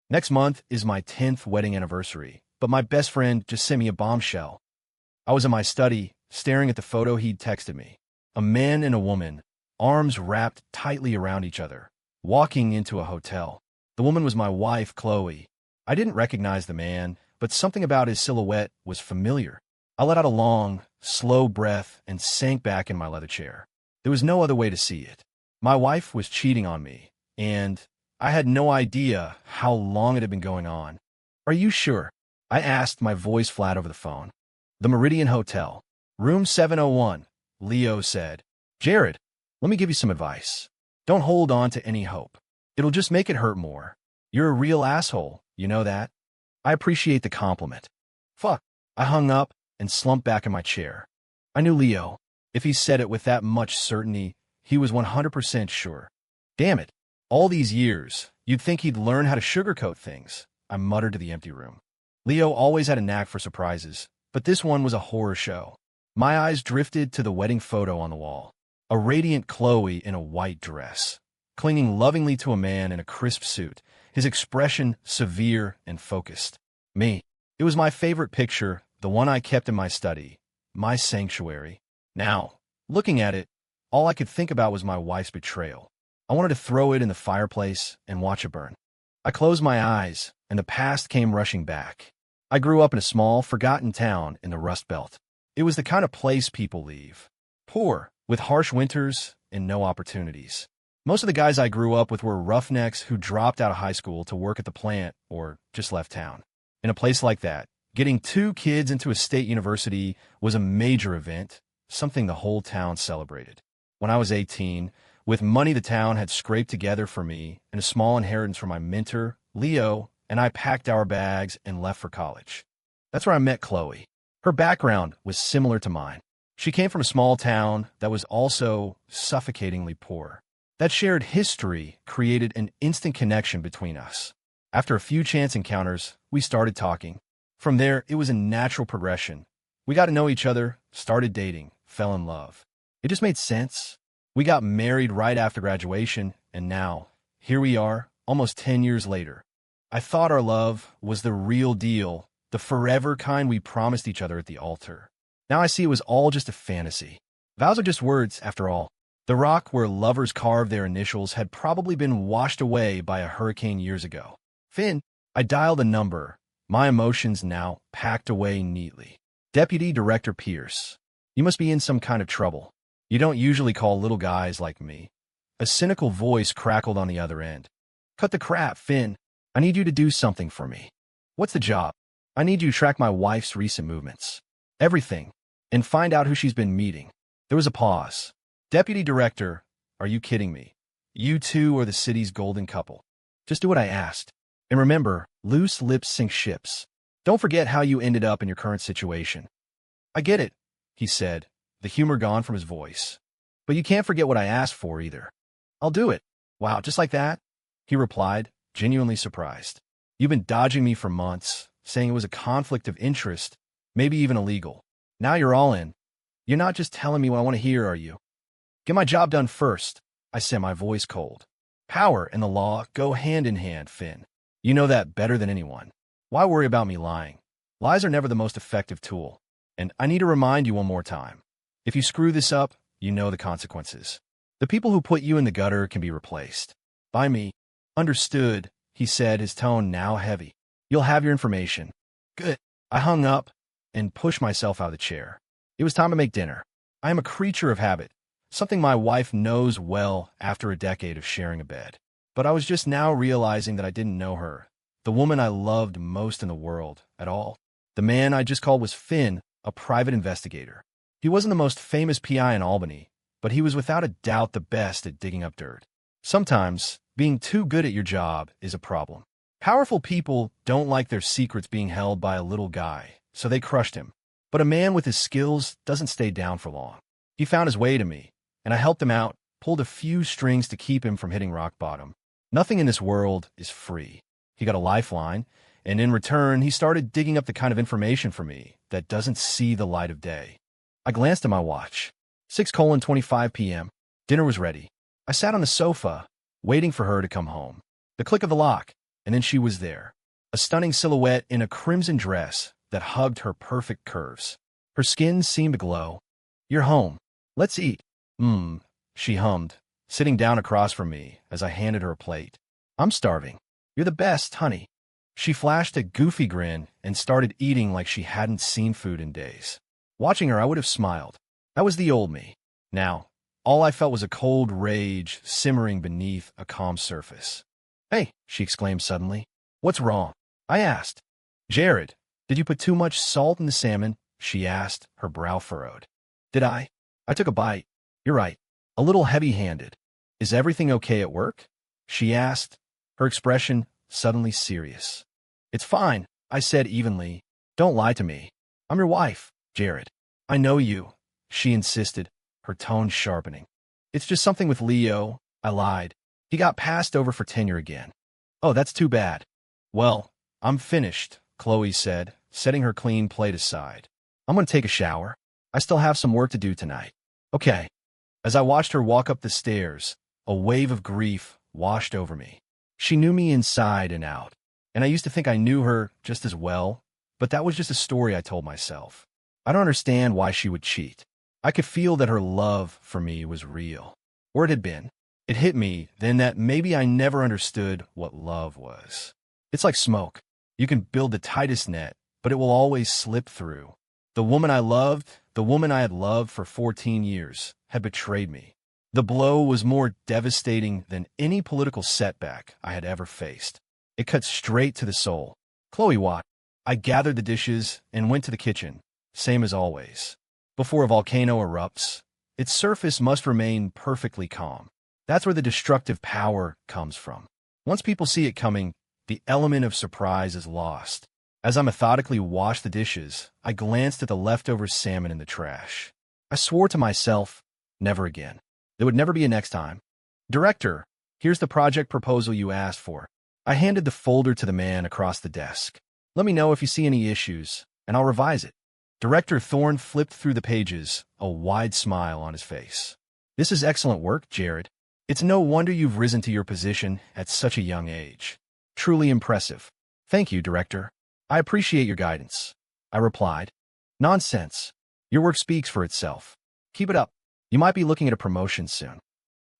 Next month is my 10th wedding anniversary, but my best friend just sent me a bombshell. I was in my study, staring at the photo he'd texted me. A man and a woman, arms wrapped tightly around each other, walking into a hotel. The woman was my wife, Chloe. I didn't recognize the man, but something about his silhouette was familiar. I let out a long, slow breath and sank back in my leather chair. There was no other way to see it. My wife was cheating on me, and I had no idea how long it had been going on. "Are you sure?" I asked, my voice flat over the phone. "The Meridian Hotel. Room 701, Leo said. "Jared, let me give you some advice. Don't hold on to any hope. It'll just make it hurt more. You're a real asshole, you know that?" I appreciate the compliment. Fuck. I hung up and slumped back in my chair. I knew Leo. If he said it with that much certainty, he was 100% sure. Damn it. All these years, you'd think he'd learn how to sugarcoat things, I muttered to the empty room. Leo always had a knack for surprises, but this one was a horror show. My eyes drifted to the wedding photo on the wall. A radiant Chloe in a white dress, clinging lovingly to a man in a crisp suit, his expression severe and focused. Me. It was my favorite picture, the one I kept in my study, my sanctuary. Now, looking at it, all I could think about was my wife's betrayal. I wanted to throw it in the fireplace and watch it burn. I closed my eyes, and the past came rushing back. I grew up in a small, forgotten town in the Rust Belt. It was the kind of place people leave. Poor, with harsh winters and no opportunities. Most of the guys I grew up with were roughnecks who dropped out of high school to work at the plant or just left town. In a place like that, getting 2 kids into a state university was a major event, something the whole town celebrated. When I was 18, with money the town had scraped together for me and a small inheritance from my mentor, Leo, and I packed our bags and left for college. That's where I met Chloe. Her background was similar to mine. She came from a small town that was also suffocatingly poor. That shared history created an instant connection between us. After a few chance encounters, we started talking. From there, it was a natural progression. We got to know each other, started dating, fell in love. It just made sense. We got married right after graduation, and now, here we are, almost 10 years later. I thought our love was the real deal, the forever kind we promised each other at the altar. Now I see it was all just a fantasy. Vows are just words, after all. The rock where lovers carved their initials had probably been washed away by a hurricane years ago. Finn, I dialed a number, my emotions now packed away neatly. Deputy Director Pierce. You must be in some kind of trouble. You don't usually call little guys like me. A cynical voice crackled on the other end. Cut the crap, Finn. I need you to do something for me. What's the job? I need you to track my wife's recent movements. Everything. And find out who she's been meeting. There was a pause. Deputy Director, are you kidding me? You two are the city's golden couple. Just do what I asked. And remember, loose lips sink ships. Don't forget how you ended up in your current situation. I get it, he said, the humor gone from his voice. But you can't forget what I asked for either. I'll do it. Wow, just like that? He replied, genuinely surprised. You've been dodging me for months, saying it was a conflict of interest, maybe even illegal. Now you're all in. You're not just telling me what I want to hear, are you? Get my job done first, I said, my voice cold. Power and the law go hand in hand, Finn. You know that better than anyone. Why worry about me lying? Lies are never the most effective tool. And I need to remind you one more time. If you screw this up, you know the consequences. The people who put you in the gutter can be replaced. By me. Understood, he said, his tone now heavy. You'll have your information. Good. I hung up and pushed myself out of the chair. It was time to make dinner. I am a creature of habit, something my wife knows well after a decade of sharing a bed. But I was just now realizing that I didn't know her, the woman I loved most in the world, at all. The man I just called was Finn, a private investigator. He wasn't the most famous PI in Albany, but he was without a doubt the best at digging up dirt. Sometimes, being too good at your job is a problem. Powerful people don't like their secrets being held by a little guy, so they crushed him. But a man with his skills doesn't stay down for long. He found his way to me, and I helped him out, pulled a few strings to keep him from hitting rock bottom. Nothing in this world is free. He got a lifeline, and in return, he started digging up the kind of information for me that doesn't see the light of day. I glanced at my watch. 6:25 p.m. Dinner was ready. I sat on the sofa, waiting for her to come home. The click of the lock. and then she was there. A stunning silhouette in a crimson dress that hugged her perfect curves. Her skin seemed to glow. "You're home. Let's eat." She hummed, sitting down across from me as I handed her a plate. "I'm starving." "You're the best, honey." She flashed a goofy grin and started eating like she hadn't seen food in days. Watching her, I would have smiled. That was the old me. Now, all I felt was a cold rage simmering beneath a calm surface. "Hey," she exclaimed suddenly. "What's wrong?" I asked. "Jared, did you put too much salt in the salmon?" she asked, her brow furrowed. "Did I?" I took a bite. "You're right. A little heavy-handed. Is everything okay at work?" she asked, her expression suddenly serious. "It's fine," I said evenly. "Don't lie to me. I'm your wife, Jared." "I know you," she insisted, her tone sharpening. "It's just something with Leo," I lied. "He got passed over for tenure again." "Oh, that's too bad." "Well, I'm finished," Chloe said, setting her clean plate aside. "I'm going to take a shower. I still have some work to do tonight." "Okay." As I watched her walk up the stairs, a wave of grief washed over me. She knew me inside and out, and I used to think I knew her just as well, but that was just a story I told myself. I don't understand why she would cheat. I could feel that her love for me was real, or it had been. It hit me then that maybe I never understood what love was. It's like smoke. You can build the tightest net, but it will always slip through. The woman I loved, the woman I had loved for 14 years, had betrayed me. The blow was more devastating than any political setback I had ever faced. It cut straight to the soul. "Chloe, what?" I gathered the dishes and went to the kitchen, same as always. Before a volcano erupts, its surface must remain perfectly calm. That's where the destructive power comes from. Once people see it coming, the element of surprise is lost. As I methodically washed the dishes, I glanced at the leftover salmon in the trash. I swore to myself, never again. There would never be a next time. "Director, here's the project proposal you asked for." I handed the folder to the man across the desk. "Let me know if you see any issues, and I'll revise it." Director Thorne flipped through the pages, a wide smile on his face. "This is excellent work, Jared. It's no wonder you've risen to your position at such a young age. Truly impressive." "Thank you, Director. I appreciate your guidance," I replied. "Nonsense. Your work speaks for itself. Keep it up. You might be looking at a promotion soon."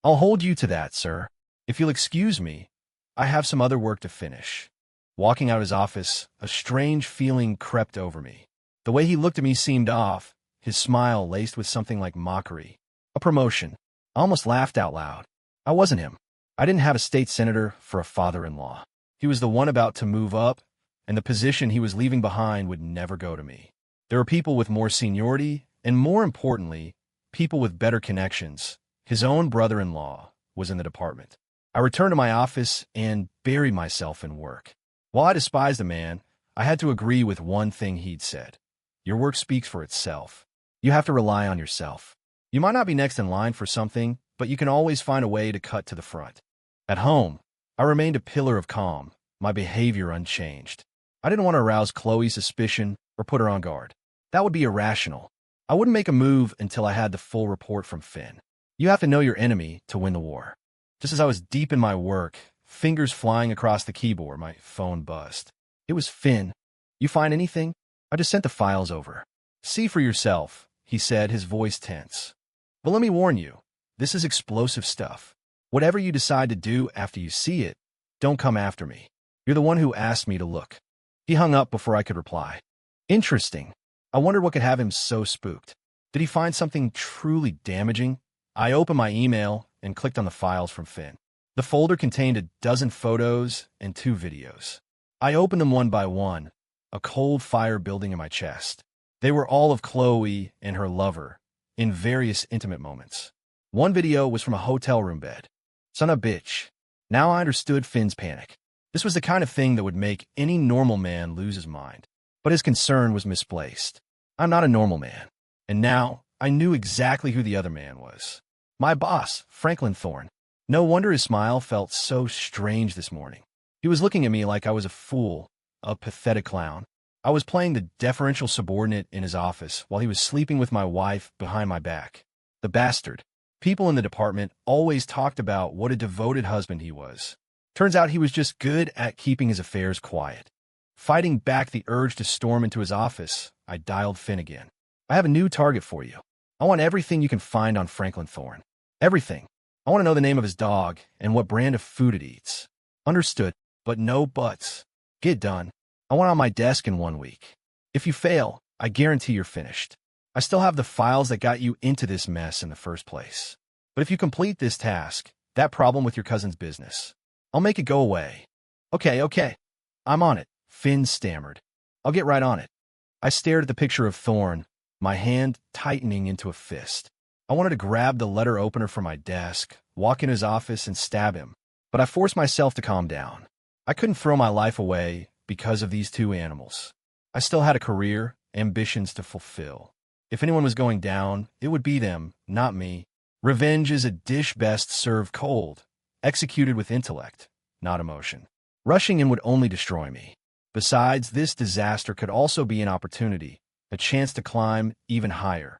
"I'll hold you to that, sir. If you'll excuse me, I have some other work to finish." Walking out of his office, a strange feeling crept over me. The way he looked at me seemed off, his smile laced with something like mockery. A promotion. I almost laughed out loud. I wasn't him. I didn't have a state senator for a father-in-law. He was the one about to move up, and the position he was leaving behind would never go to me. There were people with more seniority, and more importantly, people with better connections. His own brother-in-law was in the department. I returned to my office and buried myself in work. While I despised the man, I had to agree with one thing he'd said. Your work speaks for itself. You have to rely on yourself. You might not be next in line for something, but you can always find a way to cut to the front. At home, I remained a pillar of calm, my behavior unchanged. I didn't want to arouse Chloe's suspicion or put her on guard. That would be irrational. I wouldn't make a move until I had the full report from Finn. You have to know your enemy to win the war. Just as I was deep in my work, fingers flying across the keyboard, my phone buzzed. It was Finn. "You find anything?" "I just sent the files over." "See for yourself," he said, his voice tense. "But let me warn you, this is explosive stuff. Whatever you decide to do after you see it, don't come after me. You're the one who asked me to look." He hung up before I could reply. Interesting. I wondered what could have him so spooked. Did he find something truly damaging? I opened my email and clicked on the files from Finn. The folder contained a dozen photos and 2 videos. I opened them one by one, a cold fire building in my chest. They were all of Chloe and her lover, in various intimate moments. One video was from a hotel room bed. Son of a bitch. Now I understood Finn's panic. This was the kind of thing that would make any normal man lose his mind. But his concern was misplaced. I'm not a normal man. And now I knew exactly who the other man was. My boss, Franklin Thorne. No wonder his smile felt so strange this morning. He was looking at me like I was a fool, a pathetic clown. I was playing the deferential subordinate in his office while he was sleeping with my wife behind my back. The bastard. People in the department always talked about what a devoted husband he was. Turns out he was just good at keeping his affairs quiet. Fighting back the urge to storm into his office, I dialed Finn again. I have a new target for you. I want everything you can find on Franklin Thorne. Everything. I want to know the name of his dog and what brand of food it eats. Understood, but no buts. Get done. I want it on my desk in 1 week. If you fail, I guarantee you're finished. I still have the files that got you into this mess in the first place. But if you complete this task, that problem with your cousin's business, I'll make it go away. Okay. I'm on it, Finn stammered. I'll get right on it. I stared at the picture of Thorne, my hand tightening into a fist. I wanted to grab the letter opener from my desk, walk in his office, and stab him. But I forced myself to calm down. I couldn't throw my life away because of these two animals. I still had a career, ambitions to fulfill. If anyone was going down, it would be them, not me. Revenge is a dish best served cold, executed with intellect, not emotion. Rushing in would only destroy me. Besides, this disaster could also be an opportunity, a chance to climb even higher.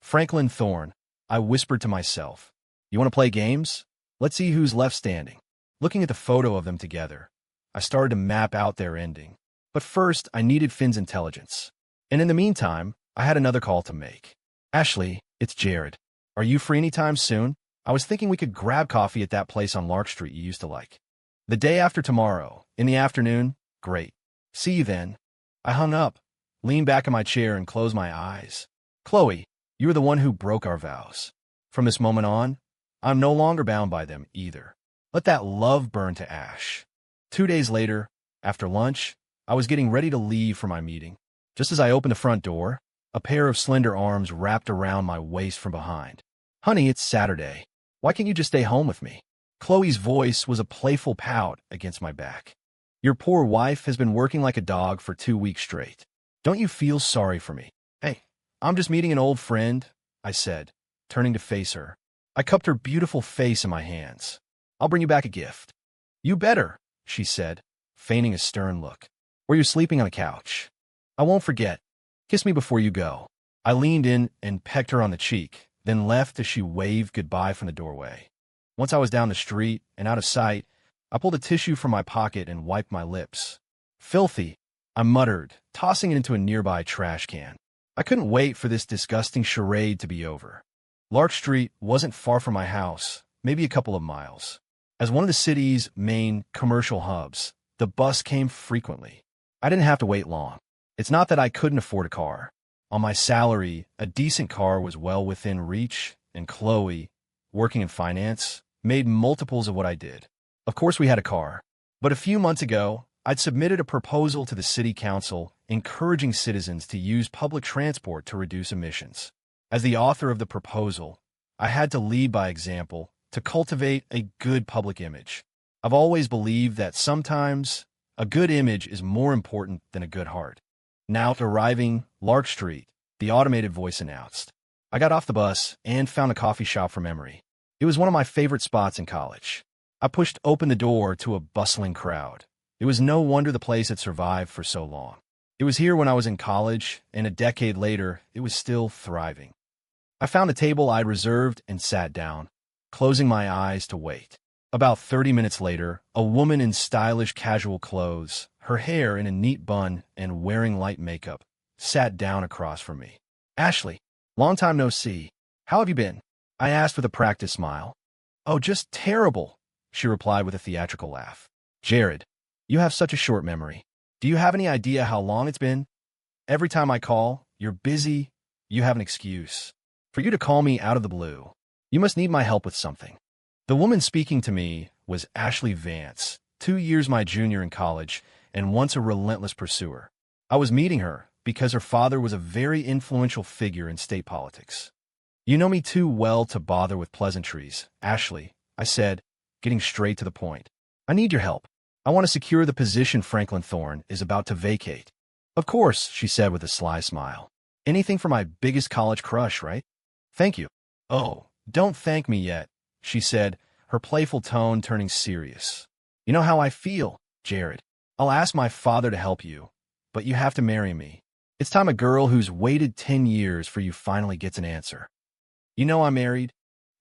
Franklin Thorne, I whispered to myself. You want to play games? Let's see who's left standing. Looking at the photo of them together, I started to map out their ending. But first, I needed Finn's intelligence. And in the meantime, I had another call to make. Ashley, it's Jared. Are you free anytime soon? I was thinking we could grab coffee at that place on Lark Street you used to like. The day after tomorrow, in the afternoon? Great. See you then. I hung up, leaned back in my chair, and closed my eyes. Chloe, you were the one who broke our vows. From this moment on, I'm no longer bound by them either. Let that love burn to ash. 2 days later, after lunch, I was getting ready to leave for my meeting. Just as I opened the front door, a pair of slender arms wrapped around my waist from behind. Honey, it's Saturday. Why can't you just stay home with me? Chloe's voice was a playful pout against my back. Your poor wife has been working like a dog for 2 weeks straight. Don't you feel sorry for me? Hey, I'm just meeting an old friend, I said, turning to face her. I cupped her beautiful face in my hands. I'll bring you back a gift. You better, she said, feigning a stern look. Or you're sleeping on a couch. I won't forget. Kiss me before you go. I leaned in and pecked her on the cheek, then left as she waved goodbye from the doorway. Once I was down the street and out of sight, I pulled a tissue from my pocket and wiped my lips. Filthy, I muttered, tossing it into a nearby trash can. I couldn't wait for this disgusting charade to be over. Lark Street wasn't far from my house, maybe a couple of miles. As one of the city's main commercial hubs, the bus came frequently. I didn't have to wait long. It's not that I couldn't afford a car. On my salary, a decent car was well within reach, and Chloe, working in finance, made multiples of what I did. Of course we had a car, but a few months ago, I'd submitted a proposal to the city council encouraging citizens to use public transport to reduce emissions. As the author of the proposal, I had to lead by example to cultivate a good public image. I've always believed that sometimes a good image is more important than a good heart. Now arriving Lark Street, the automated voice announced. I got off the bus and found a coffee shop from memory. It was one of my favorite spots in college. I pushed open the door to a bustling crowd. It was no wonder the place had survived for so long. It was here when I was in college, and a decade later, it was still thriving. I found a table I'd reserved and sat down, closing my eyes to wait. About 30 minutes later, a woman in stylish casual clothes, her hair in a neat bun and wearing light makeup, sat down across from me. Ashley, long time no see. How have you been? I asked with a practiced smile. Oh, just terrible, she replied with a theatrical laugh. Jared, you have such a short memory. Do you have any idea how long it's been? Every time I call, you're busy, you have an excuse. For you to call me out of the blue, you must need my help with something. The woman speaking to me was Ashley Vance, 2 years my junior in college, and once a relentless pursuer. I was meeting her because her father was a very influential figure in state politics. You know me too well to bother with pleasantries, Ashley, I said, getting straight to the point. I need your help. I want to secure the position Franklin Thorne is about to vacate. Of course, she said with a sly smile. Anything for my biggest college crush, right? Thank you. Oh, don't thank me yet, she said, her playful tone turning serious. You know how I feel, Jared. I'll ask my father to help you, but you have to marry me. It's time a girl who's waited 10 years for you finally gets an answer. You know I'm married.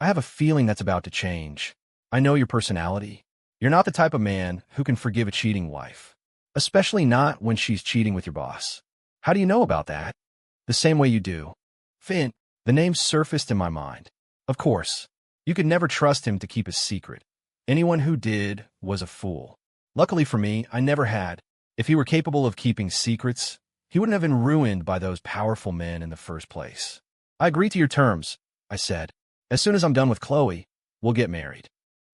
I have a feeling that's about to change. I know your personality. You're not the type of man who can forgive a cheating wife, especially not when she's cheating with your boss. How do you know about that? The same way you do. Finn, the name surfaced in my mind. Of course, you could never trust him to keep a secret. Anyone who did was a fool. Luckily for me, I never had. If he were capable of keeping secrets, he wouldn't have been ruined by those powerful men in the first place. I agree to your terms, I said. As soon as I'm done with Chloe, we'll get married.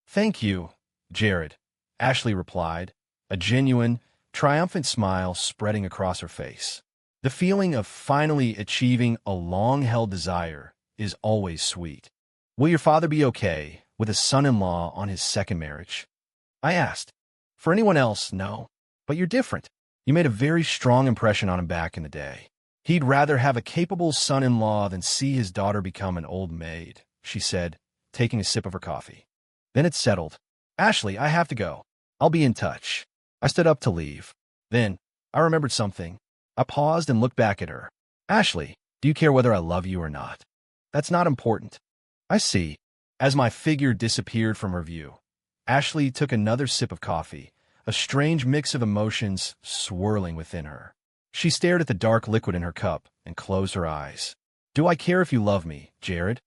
Thank you, Jared, Ashley replied, a genuine, triumphant smile spreading across her face. The feeling of finally achieving a long-held desire is always sweet. Will your father be okay with a son-in-law on his second marriage? I asked. For anyone else, no. But you're different. You made a very strong impression on him back in the day. He'd rather have a capable son-in-law than see his daughter become an old maid, she said, taking a sip of her coffee. Then it settled. Ashley, I have to go. I'll be in touch. I stood up to leave. Then, I remembered something. I paused and looked back at her. Ashley, do you care whether I love you or not? That's not important. I see. As my figure disappeared from her view, Ashley took another sip of coffee, a strange mix of emotions swirling within her. She stared at the dark liquid in her cup and closed her eyes. Do I care if you love me, Jared?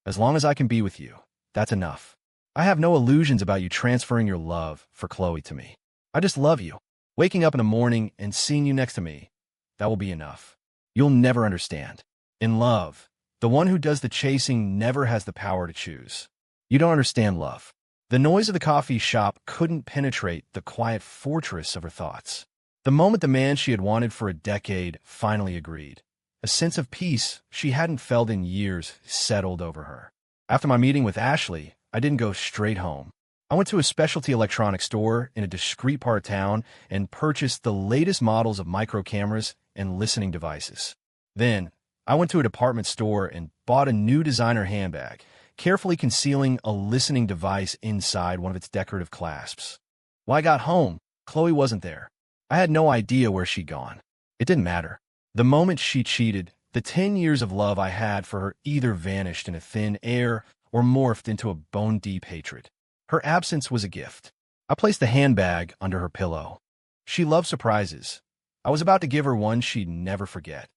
As long as I can be with you, that's enough. I have no illusions about you transferring your love for Chloe to me. I just love you. Waking up in the morning and seeing you next to me, that will be enough. You'll never understand. In love, the one who does the chasing never has the power to choose. You don't understand love. The noise of the coffee shop couldn't penetrate the quiet fortress of her thoughts. The moment the man she had wanted for a decade finally agreed, a sense of peace she hadn't felt in years settled over her. After my meeting with Ashley, I didn't go straight home. I went to a specialty electronics store in a discreet part of town and purchased the latest models of micro cameras and listening devices. Then, I went to a department store and bought a new designer handbag, carefully concealing a listening device inside one of its decorative clasps. When I got home, Chloe wasn't there. I had no idea where she'd gone. It didn't matter. The moment she cheated, the 10 years of love I had for her either vanished in a thin air or morphed into a bone-deep hatred. Her absence was a gift. I placed the handbag under her pillow. She loved surprises. I was about to give her one she'd never forget.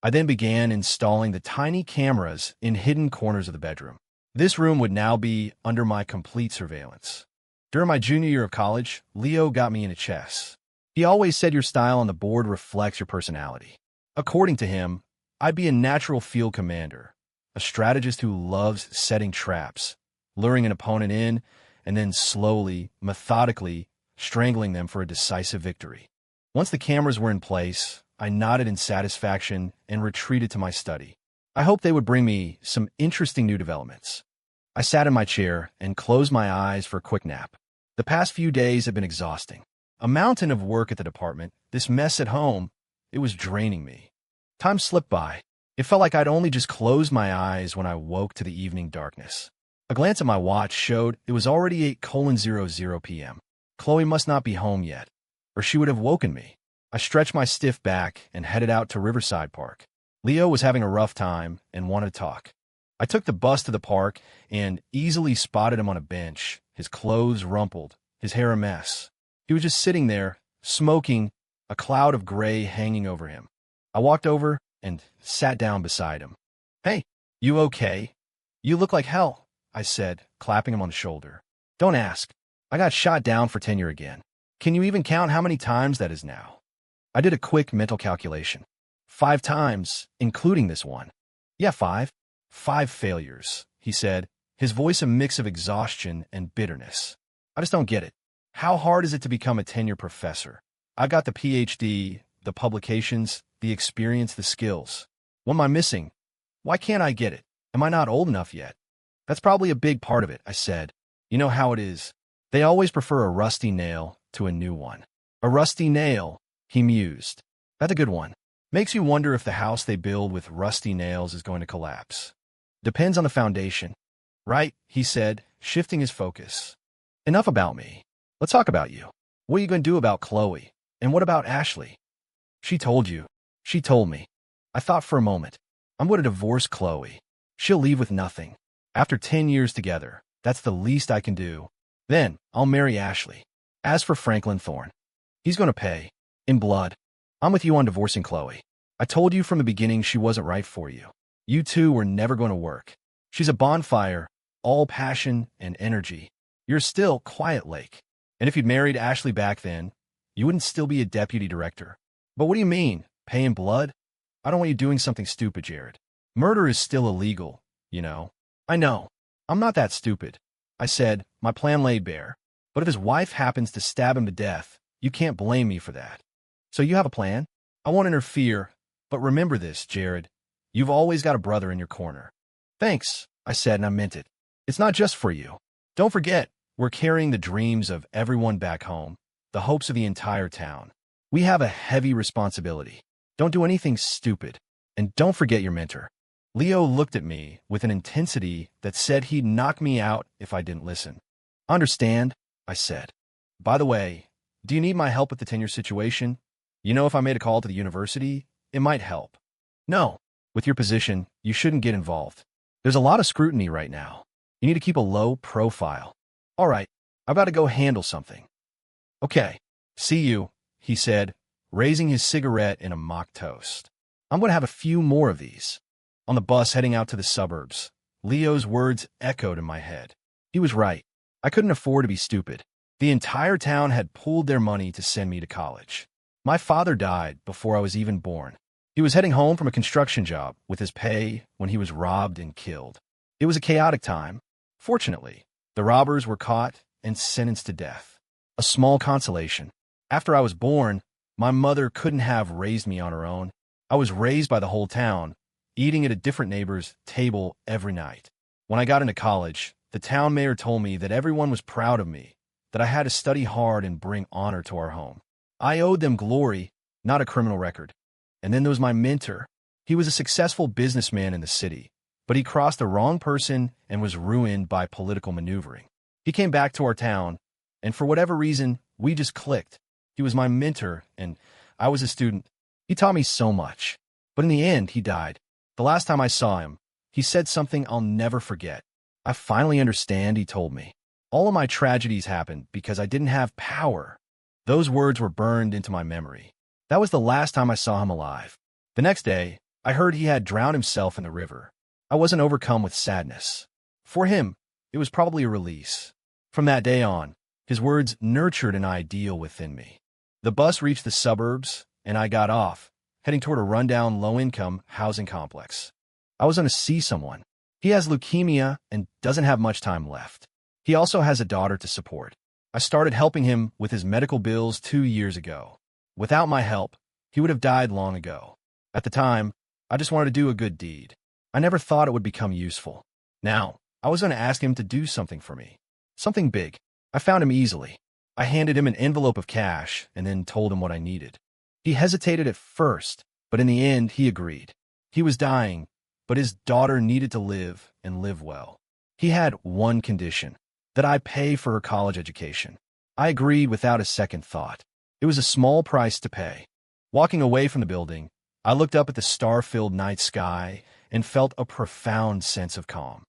I then began installing the tiny cameras in hidden corners of the bedroom. This room would now be under my complete surveillance. During my junior year of college, Leo got me into chess. He always said your style on the board reflects your personality. According to him, I'd be a natural field commander, a strategist who loves setting traps, luring an opponent in, and then slowly, methodically, strangling them for a decisive victory. Once the cameras were in place, I nodded in satisfaction and retreated to my study. I hoped they would bring me some interesting new developments. I sat in my chair and closed my eyes for a quick nap. The past few days had been exhausting. A mountain of work at the department, this mess at home, it was draining me. Time slipped by. It felt like I'd only just closed my eyes when I woke to the evening darkness. A glance at my watch showed it was already 8:00 p.m. Chloe must not be home yet, or she would have woken me. I stretched my stiff back and headed out to Riverside Park. Leo was having a rough time and wanted to talk. I took the bus to the park and easily spotted him on a bench, his clothes rumpled, his hair a mess. He was just sitting there, smoking, a cloud of gray hanging over him. I walked over and sat down beside him. Hey, you okay? You look like hell, I said, clapping him on the shoulder. Don't ask. I got shot down for tenure again. Can you even count how many times that is now? I did a quick mental calculation. 5 times, including this one. Yeah, 5. 5 failures, he said, his voice a mix of exhaustion and bitterness. I just don't get it. How hard is it to become a tenure professor? I got the PhD, the publications, the experience, the skills. What am I missing? Why can't I get it? Am I not old enough yet? That's probably a big part of it, I said. You know how it is. They always prefer a rusty nail to a new one. A rusty nail, he mused. That's a good one. Makes you wonder if the house they build with rusty nails is going to collapse. Depends on the foundation. Right, he said, shifting his focus. Enough about me. Let's talk about you. What are you going to do about Chloe? And what about Ashley? She told you. She told me. I thought for a moment. I'm going to divorce Chloe. She'll leave with nothing. After 10 years together, that's the least I can do. Then I'll marry Ashley. As for Franklin Thorne, he's going to pay. In blood. I'm with you on divorcing Chloe. I told you from the beginning she wasn't right for you. You two were never going to work. She's a bonfire, all passion and energy. You're still Quiet Lake. And if you'd married Ashley back then, you wouldn't still be a deputy director. But what do you mean, pay in blood? I don't want you doing something stupid, Jared. Murder is still illegal, you know. I know. I'm not that stupid. I said, my plan laid bare. But if his wife happens to stab him to death, you can't blame me for that. So you have a plan? I won't interfere, but remember this, Jared. You've always got a brother in your corner. Thanks, I said, and I meant it. It's not just for you. Don't forget, we're carrying the dreams of everyone back home, the hopes of the entire town. We have a heavy responsibility. Don't do anything stupid. And don't forget your mentor. Leo looked at me with an intensity that said he'd knock me out if I didn't listen. Understand, I said. By the way, do you need my help with the tenure situation? You know, if I made a call to the university, it might help. No. With your position, you shouldn't get involved. There's a lot of scrutiny right now. You need to keep a low profile. All right, I've got to go handle something. Okay, see you, he said, raising his cigarette in a mock toast. I'm going to have a few more of these. On the bus heading out to the suburbs, Leo's words echoed in my head. He was right. I couldn't afford to be stupid. The entire town had pooled their money to send me to college. My father died before I was even born. He was heading home from a construction job with his pay when he was robbed and killed. It was a chaotic time. Fortunately, the robbers were caught and sentenced to death. A small consolation. After I was born, my mother couldn't have raised me on her own. I was raised by the whole town, eating at a different neighbor's table every night. When I got into college, the town mayor told me that everyone was proud of me, that I had to study hard and bring honor to our home. I owed them glory, not a criminal record. And then there was my mentor. He was a successful businessman in the city, but he crossed the wrong person and was ruined by political maneuvering. He came back to our town, and for whatever reason, we just clicked. He was my mentor, and I was a student. He taught me so much. But in the end, he died. The last time I saw him, he said something I'll never forget. I finally understand, he told me. All of my tragedies happened because I didn't have power. Those words were burned into my memory. That was the last time I saw him alive. The next day, I heard he had drowned himself in the river. I wasn't overcome with sadness. For him, it was probably a release. From that day on, his words nurtured an ideal within me. The bus reached the suburbs, and I got off, heading toward a rundown low-income housing complex. I was going to see someone. He has leukemia and doesn't have much time left. He also has a daughter to support. I started helping him with his medical bills 2 years ago. Without my help, he would have died long ago. At the time, I just wanted to do a good deed. I never thought it would become useful. Now, I was going to ask him to do something for me. Something big. I found him easily. I handed him an envelope of cash and then told him what I needed. He hesitated at first, but in the end, he agreed. He was dying, but his daughter needed to live and live well. He had one condition, that I pay for her college education. I agreed without a second thought. It was a small price to pay. Walking away from the building, I looked up at the star-filled night sky and felt a profound sense of calm.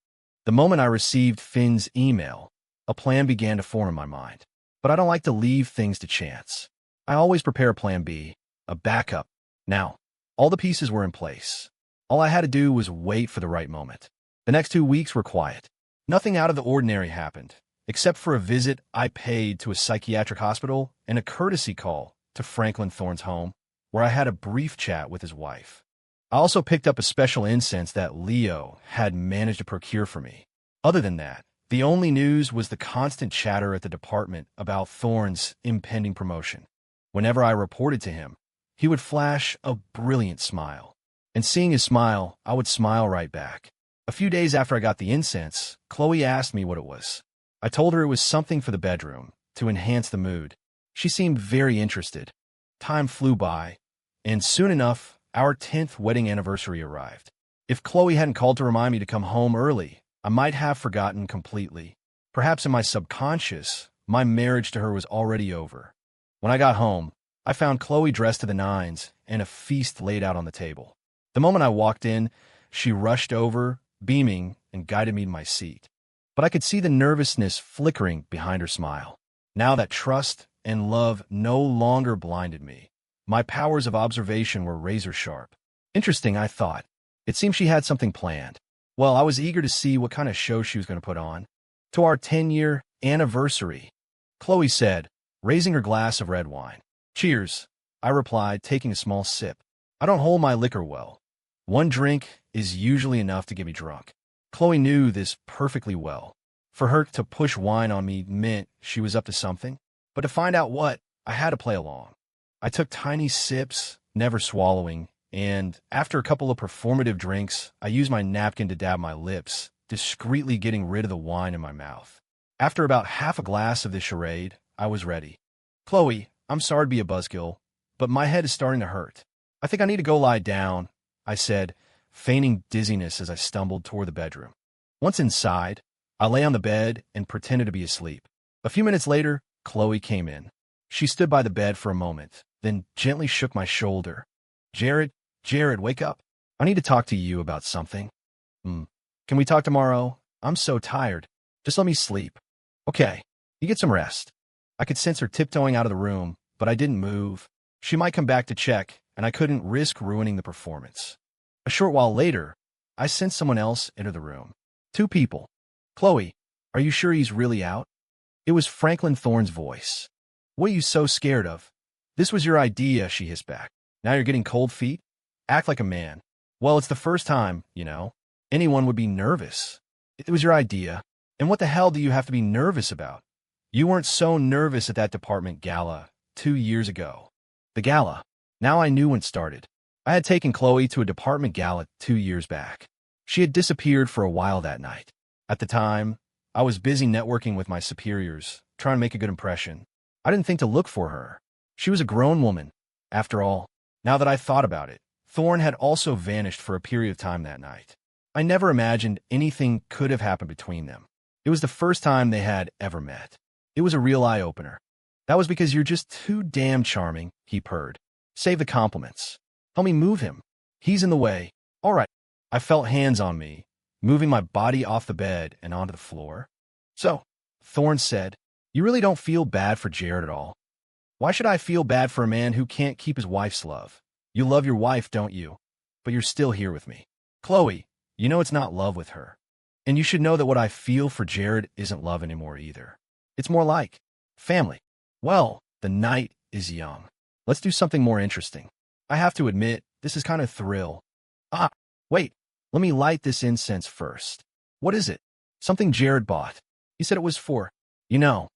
The moment I received Finn's email, a plan began to form in my mind. But I don't like to leave things to chance. I always prepare a plan B, a backup. Now, all the pieces were in place. All I had to do was wait for the right moment. The next 2 weeks were quiet. Nothing out of the ordinary happened, except for a visit I paid to a psychiatric hospital and a courtesy call to Franklin Thorne's home, where I had a brief chat with his wife. I also picked up a special incense that Leo had managed to procure for me. Other than that, the only news was the constant chatter at the department about Thorne's impending promotion. Whenever I reported to him, he would flash a brilliant smile. And seeing his smile, I would smile right back. A few days after I got the incense, Chloe asked me what it was. I told her it was something for the bedroom, to enhance the mood. She seemed very interested. Time flew by, and soon enough, our 10th wedding anniversary arrived. If Chloe hadn't called to remind me to come home early, I might have forgotten completely. Perhaps in my subconscious, my marriage to her was already over. When I got home, I found Chloe dressed to the nines and a feast laid out on the table. The moment I walked in, she rushed over, beaming, and guided me to my seat. but I could see the nervousness flickering behind her smile. Now that trust and love no longer blinded me. My powers of observation were razor sharp. Interesting, I thought. It seemed she had something planned. Well, I was eager to see what kind of show she was going to put on. To our 10-year anniversary, Chloe said, raising her glass of red wine. Cheers, I replied, taking a small sip. I don't hold my liquor well. One drink is usually enough to get me drunk. Chloe knew this perfectly well. For her to push wine on me meant she was up to something, but to find out what, I had to play along. I took tiny sips, never swallowing, and after a couple of performative drinks, I used my napkin to dab my lips, discreetly getting rid of the wine in my mouth. After about half a glass of this charade, I was ready. Chloe, I'm sorry to be a buzzkill, but my head is starting to hurt. I think I need to go lie down, I said, feigning dizziness as I stumbled toward the bedroom. Once inside, I lay on the bed and pretended to be asleep. A few minutes later, Chloe came in. She stood by the bed for a moment, then gently shook my shoulder. Jared, wake up. I need to talk to you about something. Can we talk tomorrow? I'm so tired. Just let me sleep. Okay, you get some rest. I could sense her tiptoeing out of the room, but I didn't move. She might come back to check, and I couldn't risk ruining the performance. A short while later, I sensed someone else enter the room. 2 people. Chloe, are you sure he's really out? It was Franklin Thorne's voice. What are you so scared of? This was your idea, she hissed back. Now you're getting cold feet? Act like a man. Well, it's the first time, you know. Anyone would be nervous. It was your idea. And what the hell do you have to be nervous about? You weren't so nervous at that department gala 2 years ago. The gala. Now I knew when it started. I had taken Chloe to a department gala 2 years back. She had disappeared for a while that night. At the time, I was busy networking with my superiors, trying to make a good impression. I didn't think to look for her. She was a grown woman. After all, now that I thought about it, Thorne had also vanished for a period of time that night. I never imagined anything could have happened between them. It was the first time they had ever met. It was a real eye-opener. That was because you're just too damn charming, he purred. Save the compliments. Help me move him. He's in the way. All right. I felt hands on me, moving my body off the bed and onto the floor. So, Thorne said, you really don't feel bad for Jared at all? Why should I feel bad for a man who can't keep his wife's love? You love your wife, don't you? But you're still here with me. Chloe, you know it's not love with her. And you should know that what I feel for Jared isn't love anymore either. It's more like family. Well, the night is young. Let's do something more interesting. I have to admit, this is kind of thrill. Wait, let me light this incense first. What is it? Something Jared bought. He said it was for, you know.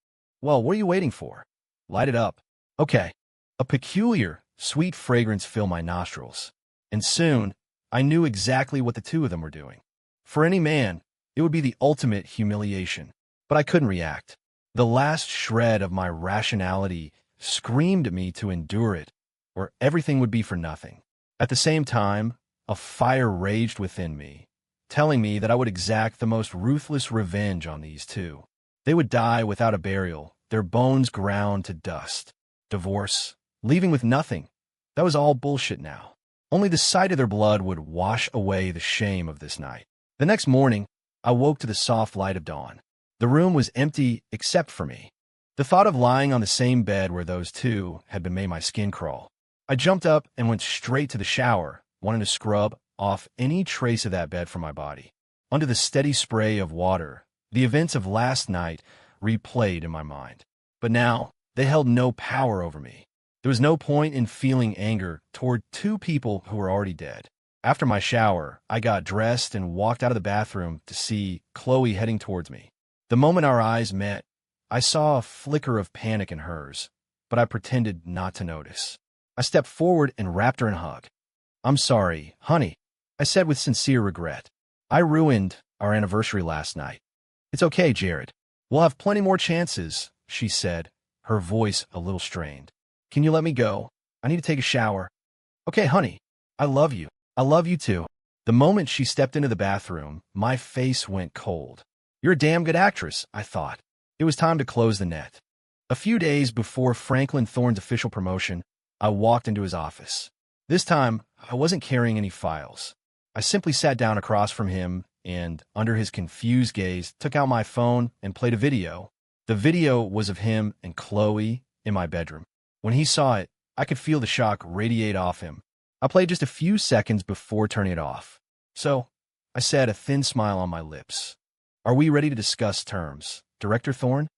Well, what are you waiting for? Light it up. Okay. A peculiar, sweet fragrance filled my nostrils. And soon, I knew exactly what the two of them were doing. For any man, it would be the ultimate humiliation. But I couldn't react. The last shred of my rationality screamed at me to endure it, or everything would be for nothing. At the same time, a fire raged within me, telling me that I would exact the most ruthless revenge on these two. They would die without a burial, their bones ground to dust. Divorce, leaving with nothing. That was all bullshit now. Only the sight of their blood would wash away the shame of this night. The next morning, I woke to the soft light of dawn. The room was empty except for me. The thought of lying on the same bed where those two had been made my skin crawl. I jumped up and went straight to the shower, wanting to scrub off any trace of that bed from my body. Under the steady spray of water, the events of last night replayed in my mind. But now, they held no power over me. There was no point in feeling anger toward 2 people who were already dead. After my shower, I got dressed and walked out of the bathroom to see Chloe heading towards me. The moment our eyes met, I saw a flicker of panic in hers, but I pretended not to notice. I stepped forward and wrapped her in a hug. I'm sorry, honey, I said with sincere regret. I ruined our anniversary last night. It's okay, Jared. We'll have plenty more chances, she said, her voice a little strained. Can you let me go? I need to take a shower. Okay, honey. I love you. I love you too. The moment she stepped into the bathroom, my face went cold. You're a damn good actress, I thought. It was time to close the net. A few days before Franklin Thorne's official promotion, I walked into his office. This time, I wasn't carrying any files. I simply sat down across from him and, under his confused gaze, took out my phone and played a video. The video was of him and Chloe in my bedroom. When he saw it, I could feel the shock radiate off him. I played just a few seconds before turning it off. "So," I said, a thin smile on my lips. "Are we ready to discuss terms, Director Thorne?"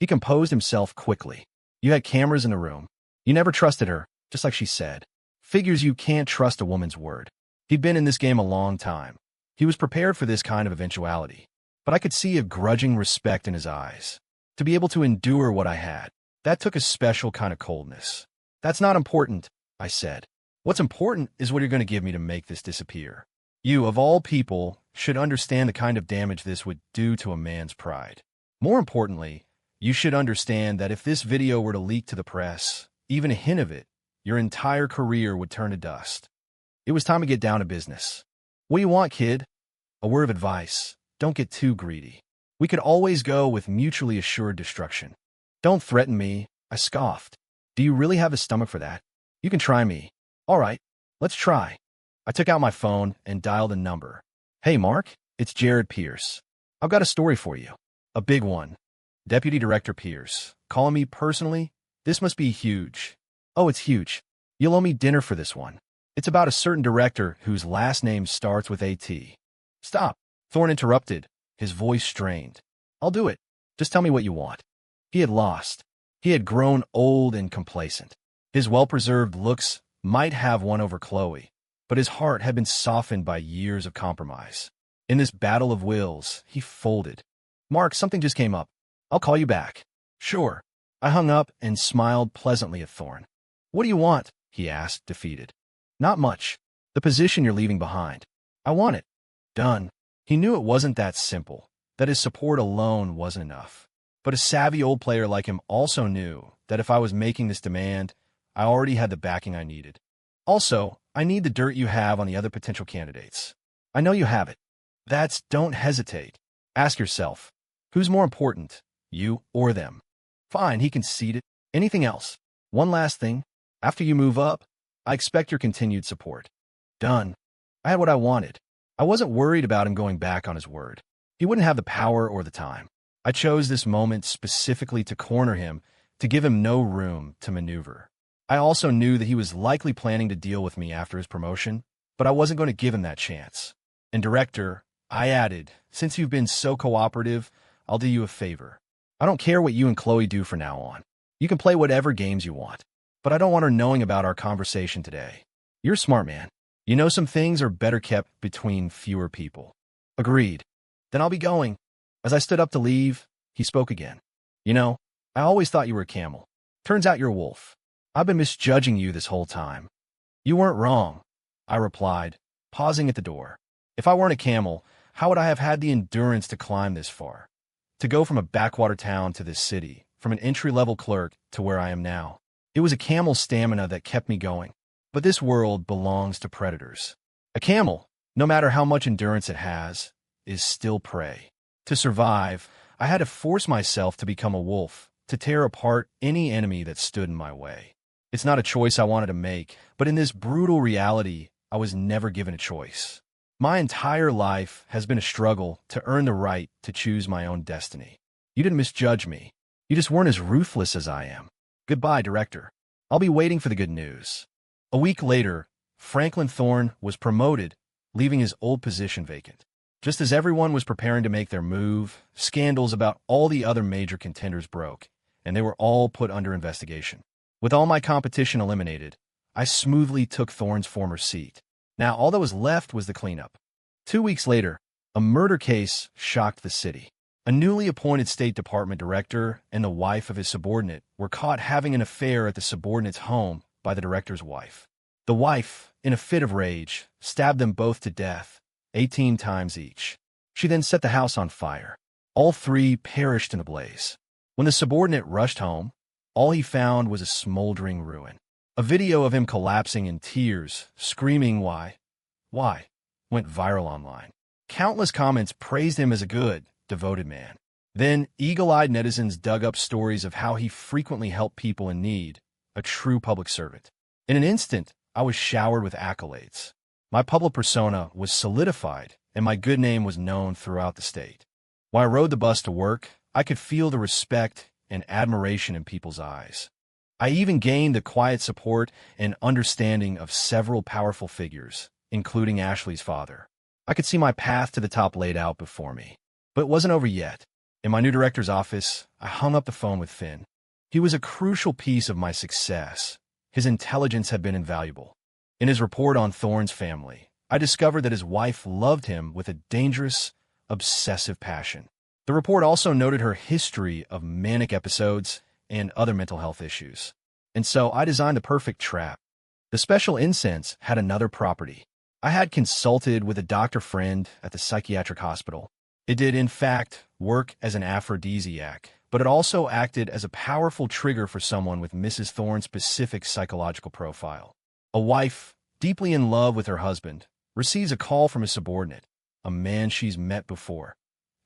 He composed himself quickly. "You had cameras in the room. You never trusted her, just like she said. Figures you can't trust a woman's word." He'd been in this game a long time. He was prepared for this kind of eventuality. But I could see a grudging respect in his eyes. To be able to endure what I had, that took a special kind of coldness. "That's not important," I said. "What's important is what you're going to give me to make this disappear. You, of all people, should understand the kind of damage this would do to a man's pride. More importantly, you should understand that if this video were to leak to the press, even a hint of it, your entire career would turn to dust." It was time to get down to business. "What do you want, kid?" A word of advice: don't get too greedy. We could always go with mutually assured destruction. "Don't threaten me," I scoffed. "Do you really have the stomach for that? You can try me." "All right, let's try." I took out my phone and dialed a number. "Hey, Mark, it's Jared Pierce. I've got a story for you. A big one." "Deputy Director Pierce, calling me personally? This must be huge." "Oh, it's huge. You'll owe me dinner for this one. It's about a certain director whose last name starts with A.T. "Stop," Thorne interrupted, his voice strained. "I'll do it. Just tell me what you want." He had lost. He had grown old and complacent. His well-preserved looks might have won over Chloe, but his heart had been softened by years of compromise. In this battle of wills, he folded. "Mark, something just came up. I'll call you back." "Sure." I hung up and smiled pleasantly at Thorne. "What do you want?" he asked, defeated. "Not much. The position you're leaving behind. I want it." Done. He knew it wasn't that simple, that his support alone wasn't enough. But a savvy old player like him also knew that if I was making this demand, I already had the backing I needed. "Also, I need the dirt you have on the other potential candidates." "I know you have it." Don't hesitate. Ask yourself, who's more important, you or them?" "Fine," he conceded. "Anything else?" "One last thing. After you move up, I expect your continued support." Done. I had what I wanted. I wasn't worried about him going back on his word. He wouldn't have the power or the time. I chose this moment specifically to corner him, to give him no room to maneuver. I also knew that he was likely planning to deal with me after his promotion, but I wasn't going to give him that chance. "And Director," I added, "since you've been so cooperative, I'll do you a favor. I don't care what you and Chloe do from now on. You can play whatever games you want, but I don't want her knowing about our conversation today. You're a smart man. You know some things are better kept between fewer people." "Agreed. Then I'll be going." As I stood up to leave, he spoke again. "You know, I always thought you were a camel. Turns out you're a wolf. I've been misjudging you this whole time." "You weren't wrong," I replied, pausing at the door. "If I weren't a camel, how would I have had the endurance to climb this far? To go from a backwater town to this city, from an entry-level clerk to where I am now? It was a camel's stamina that kept me going. But this world belongs to predators. A camel, no matter how much endurance it has, is still prey. To survive, I had to force myself to become a wolf, to tear apart any enemy that stood in my way. It's not a choice I wanted to make, but in this brutal reality, I was never given a choice. My entire life has been a struggle to earn the right to choose my own destiny. You didn't misjudge me. You just weren't as ruthless as I am. Goodbye, Director. I'll be waiting for the good news." A week later, Franklin Thorne was promoted, leaving his old position vacant. Just as everyone was preparing to make their move, scandals about all the other major contenders broke, and they were all put under investigation. With all my competition eliminated, I smoothly took Thorne's former seat. Now all that was left was the cleanup. 2 weeks later, a murder case shocked the city. A newly appointed State Department director and the wife of his subordinate were caught having an affair at the subordinate's home by the director's wife. The wife, in a fit of rage, stabbed them both to death, 18 times each. She then set the house on fire. All three perished in the blaze. When the subordinate rushed home, all he found was a smoldering ruin. A video of him collapsing in tears, screaming, why, went viral online. Countless comments praised him as a good, devoted man. Then, eagle-eyed netizens dug up stories of how he frequently helped people in need, a true public servant. In an instant, I was showered with accolades. My public persona was solidified, and my good name was known throughout the state. While I rode the bus to work, I could feel the respect and admiration in people's eyes. I even gained the quiet support and understanding of several powerful figures, including Ashley's father. I could see my path to the top laid out before me. But it wasn't over yet. In my new director's office, I hung up the phone with Finn. He was a crucial piece of my success. His intelligence had been invaluable. In his report on Thorne's family, I discovered that his wife loved him with a dangerous, obsessive passion. The report also noted her history of manic episodes and other mental health issues. And so I designed the perfect trap. The special incense had another property. I had consulted with a doctor friend at the psychiatric hospital. It did, in fact, work as an aphrodisiac, but it also acted as a powerful trigger for someone with Mrs. Thorne's specific psychological profile. A wife, deeply in love with her husband, receives a call from a subordinate, a man she's met before,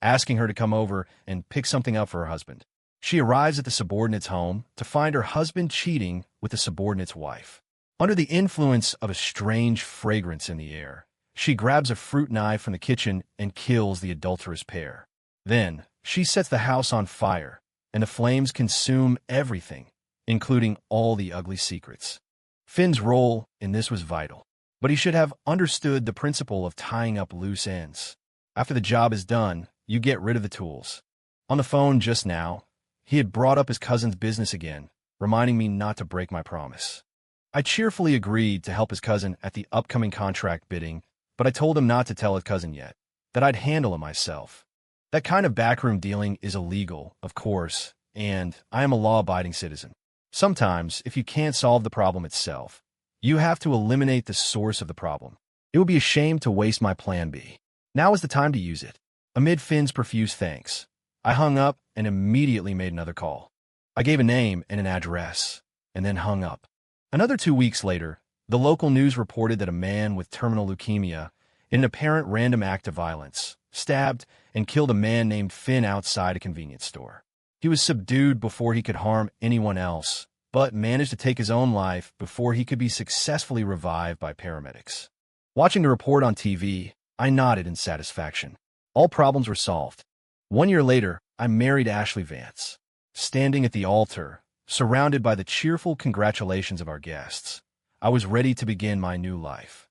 asking her to come over and pick something up for her husband. She arrives at the subordinate's home to find her husband cheating with the subordinate's wife. Under the influence of a strange fragrance in the air, she grabs a fruit knife from the kitchen and kills the adulterous pair. Then, she sets the house on fire, and the flames consume everything, including all the ugly secrets. Finn's role in this was vital, but he should have understood the principle of tying up loose ends. After the job is done, you get rid of the tools. On the phone just now, he had brought up his cousin's business again, reminding me not to break my promise. I cheerfully agreed to help his cousin at the upcoming contract bidding, but I told him not to tell his cousin yet, that I'd handle it myself. That kind of backroom dealing is illegal, of course, and I am a law-abiding citizen. Sometimes, if you can't solve the problem itself, you have to eliminate the source of the problem. It would be a shame to waste my plan B. Now is the time to use it. Amid Finn's profuse thanks, I hung up and immediately made another call. I gave a name and an address, and then hung up. Another 2 weeks later, the local news reported that a man with terminal leukemia, in an apparent random act of violence, stabbed and killed a man named Finn outside a convenience store. He was subdued before he could harm anyone else, but managed to take his own life before he could be successfully revived by paramedics. Watching the report on TV, I nodded in satisfaction. All problems were solved. 1 year later, I married Ashley Vance. Standing at the altar, surrounded by the cheerful congratulations of our guests, I was ready to begin my new life.